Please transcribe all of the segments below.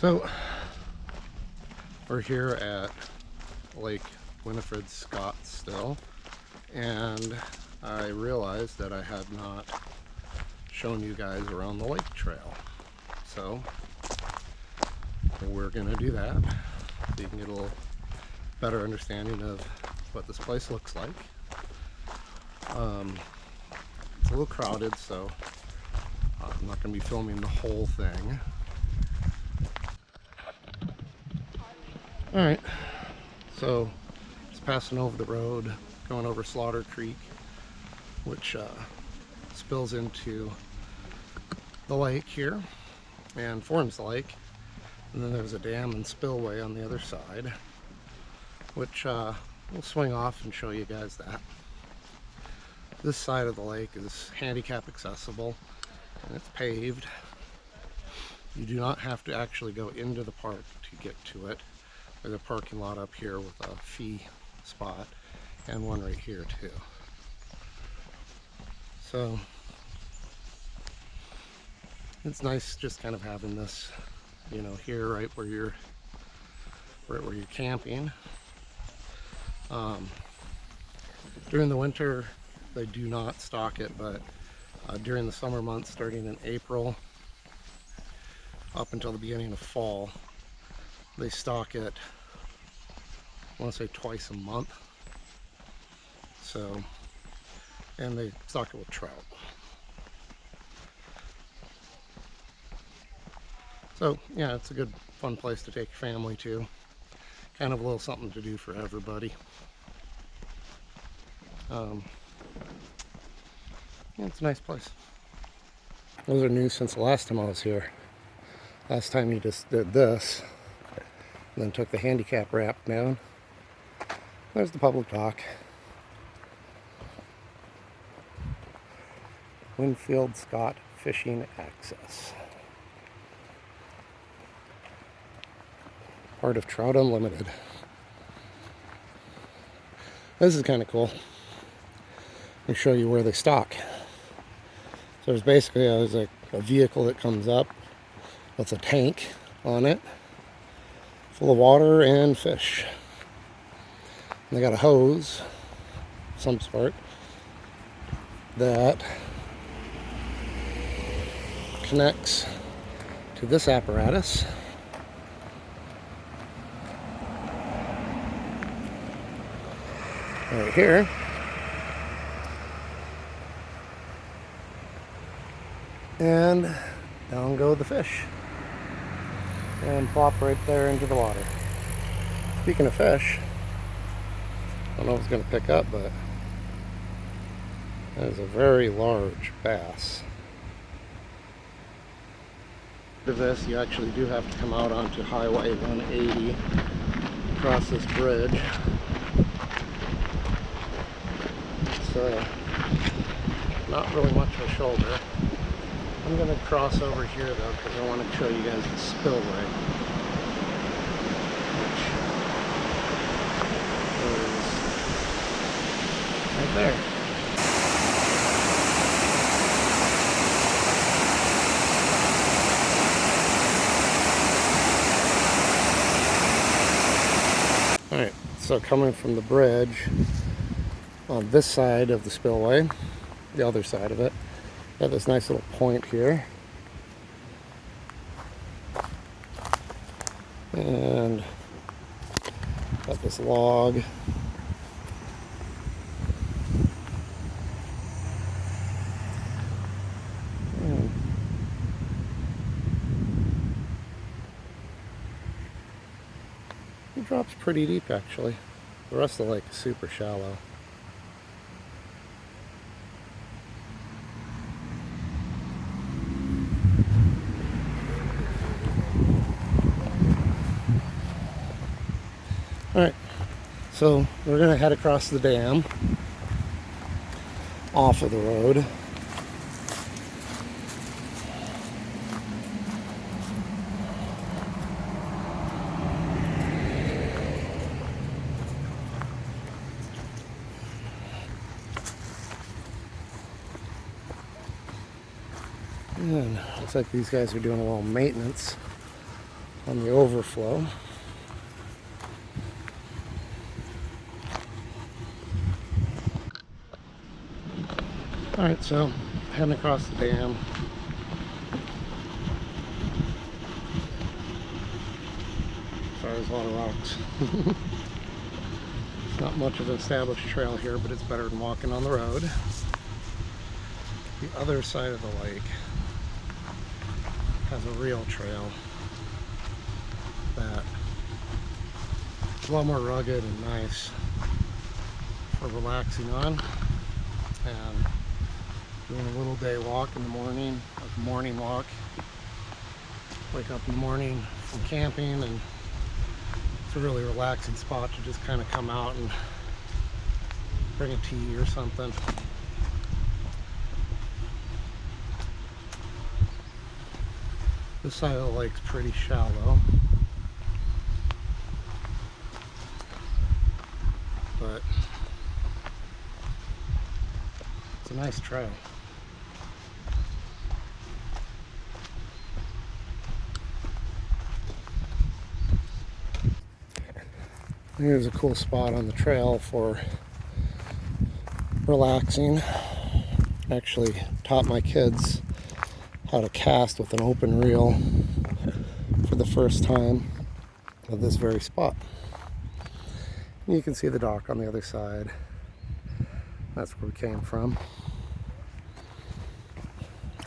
So we're here at Lake Winfield, Scott still, and I realized that I had not shown you guys around the lake trail. So we're gonna do that so you can get a little better understanding of what this place looks like. It's a little crowded, so I'm not gonna be filming the whole thing. Alright, so just passing over the road, going over Slaughter Creek, which spills into the lake here and forms the lake. And then there's a dam and spillway on the other side, which we'll swing off and show you guys that. This side of the lake is handicap accessible and it's paved. You do not have to actually go into the park to get to it. There's a parking lot up here with a fee spot and one right here too. So it's nice just kind of having this, you know, here right where you're camping. During the winter they do not stock it, but during the summer months, starting in April up until the beginning of fall, they stock it, I want to say twice a month. So, and they stock it with trout. So yeah, it's a good fun place to take your family to. Kind of a little something to do for everybody. Yeah, it's a nice place. Those are new since the last time I was here. Last time you just did this, and then took the handicap ramp down. There's the public dock. Winfield Scott Fishing Access. Part of Trout Unlimited. This is kind of cool. Let me show you where they stock. So there's basically a vehicle that comes up with a tank on it full of water and fish. And they got a hose of some sort that connects to this apparatus. Right here. And down go the fish and plop right there into the water. Speaking of fish, I don't know if it's going to pick up, but that is a very large bass. To this, you actually do have to come out onto Highway 180, across this bridge. It's not really much of a shoulder. I'm going to cross over here though, because I want to show you guys the spillway, which is right there. Alright, so coming from the bridge on this side of the spillway, the other side of it, got this nice little point here, and got this log. It drops pretty deep actually. The rest of the lake is super shallow. Alright, so we're going to head across the dam off of the road. And looks like these guys are doing a little maintenance on the overflow. Alright, so heading across the dam. Sorry, there's a lot of rocks. Not much of an established trail here, but it's better than walking on the road. The other side of the lake has a real trail that is a lot more rugged and nice for relaxing on and doing a little day walk in the morning, a morning walk. Wake up in the morning from camping, and it's a really relaxing spot to just kind of come out and bring a tea or something. This side of the lake's pretty shallow, but it's a nice trail. Here's a cool spot on the trail for relaxing. I actually taught my kids how to cast with an open reel for the first time at this very spot. You can see the dock on the other side. That's where we came from.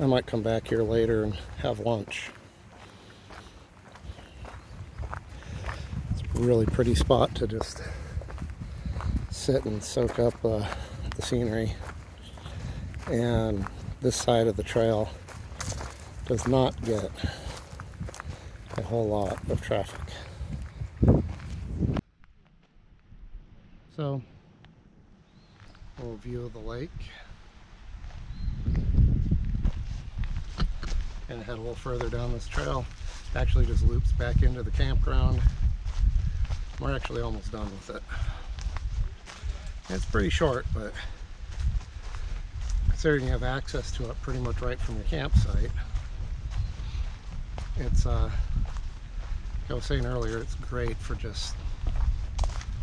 I might come back here later and have lunch. It's a really pretty spot to just sit and soak up the scenery. And this side of the trail does not get a whole lot of traffic. So, a little view of the lake. And head a little further down this trail. It actually just loops back into the campground. We're actually almost done with it. It's pretty short, but considering you have access to it pretty much right from your campsite, it's like I was saying earlier, it's great for just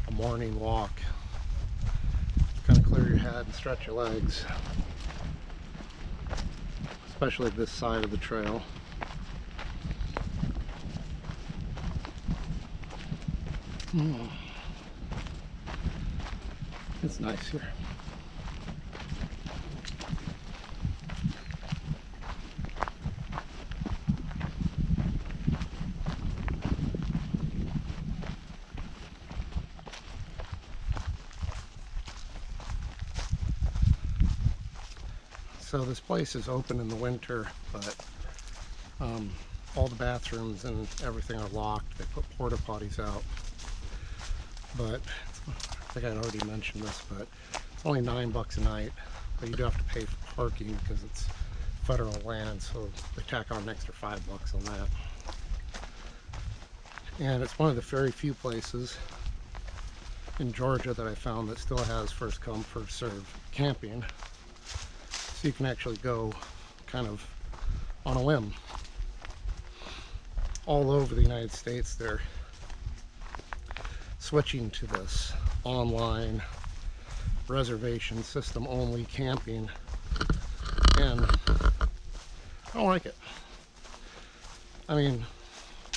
a morning walk. Kind of clear your head and stretch your legs, especially this side of the trail. It's nice here. So this place is open in the winter, but all the bathrooms and everything are locked. They put porta potties out. But I think I'd already mentioned this, but it's only $9 a night, but you do have to pay for parking because it's federal land, so they tack on an extra $5 on that. And it's one of the very few places in Georgia that I found that still has first come, first served camping. So you can actually go kind of on a whim. All over the United States, they're switching to this online reservation system only camping, and I don't like it. I mean,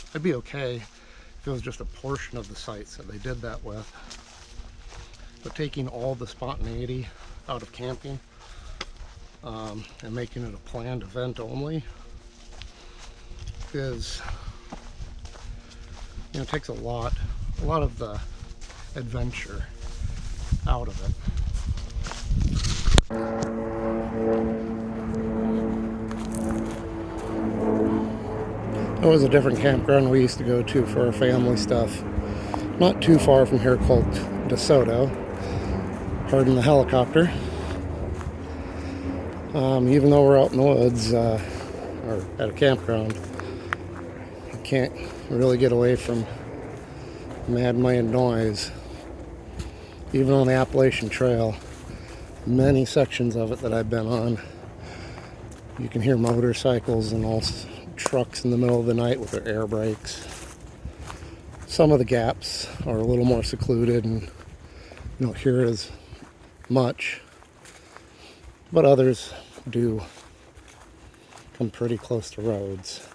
it'd be okay if it was just a portion of the sites that they did that with, but taking all the spontaneity out of camping and making it a planned event only is, you know, it takes a lot of the adventure out of it. There was a different campground we used to go to for our family stuff, not too far from here, called DeSoto. Pardon the helicopter. Even though we're out in the woods or at a campground, you can't really get away from mad million noise. Even on the Appalachian Trail, many sections of it that I've been on, you can hear motorcycles and all trucks in the middle of the night with their air brakes. Some of the gaps are a little more secluded and you don't hear it as much, but others do come pretty close to roads.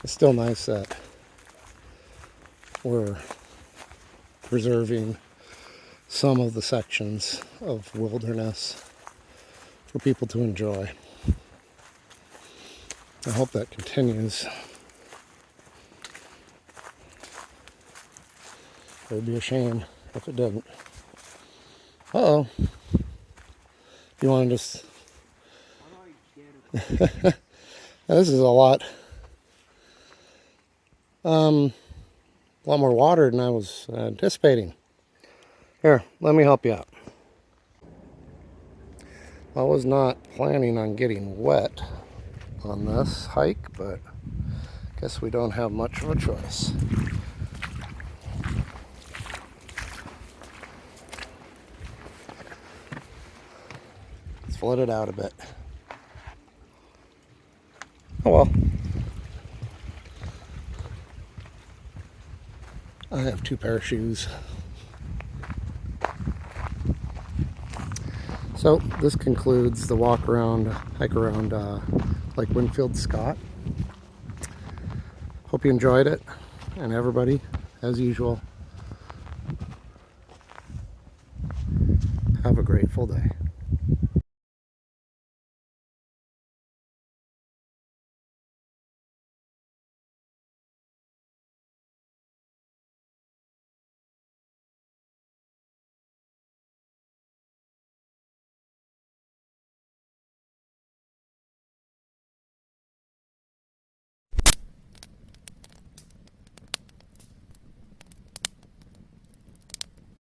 It's still nice that we're preserving some of the sections of wilderness for people to enjoy. I hope that continues. It would be a shame if it didn't. Uh-oh. You want to just... This is a lot more water than I was anticipating. Here, let me help you out. I was not planning on getting wet on this hike, but I guess we don't have much of a choice. Let's flood it out a bit. Oh well. I have 2 pair of shoes. So this concludes the walk around, hike around Lake Winfield Scott. Hope you enjoyed it, and everybody, as usual, have a grateful day.